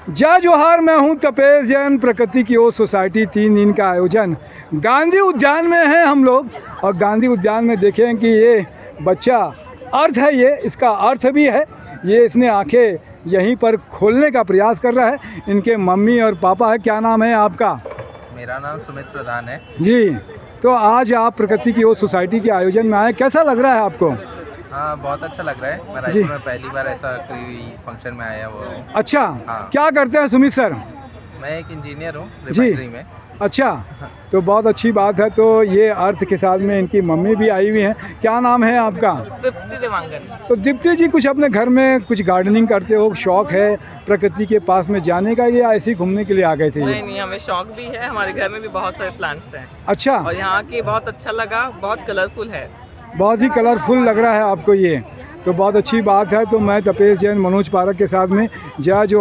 जय जोहार, मैं हूं तपेश जैन। प्रकृति की ओर सोसाइटी 3 दिन का आयोजन गांधी उद्यान में है हम लोग। और गांधी उद्यान में देखें कि ये बच्चा अर्थ है, ये इसका अर्थ भी है। ये इसने आंखें यहीं पर खोलने का प्रयास कर रहा है। इनके मम्मी और पापा है। क्या नाम है आपका? मेरा नाम सुमित प्रधान है जी। तो आज आप प्रकृति की ओर सोसाइटी के आयोजन में आए, कैसा लग रहा है आपको? हाँ, बहुत अच्छा लग रहा है। मैं रायपुर में पहली बार ऐसा कोई फंक्शन में आया हुआ हूँ। अच्छा। हाँ। क्या करते हैं सुमित सर? मैं एक इंजीनियर हूँ जी। रिफाइनरी में। अच्छा, तो बहुत अच्छी बात है। तो ये अर्थ के साथ में इनकी मम्मी भी आई हुई हैं। क्या नाम है आपका? तृप्ति देवांगन। तो दीप्ति जी, कुछ अपने घर में कुछ गार्डनिंग करते हो, शौक है प्रकृति के पास में जाने का, या ऐसे ही घूमने के लिए आ गए थे? नहीं नहीं, हमें शौक भी है। हमारे घर में भी बहुत सारे प्लांट्स हैं अच्छा, और यहाँ की बहुत अच्छा लगा। बहुत कलरफुल है। बहुत ही कलरफुल लग रहा है आपको ये, तो बहुत अच्छी बात है। तो मैं तपेश जैन मनोज पारक के साथ में जय जो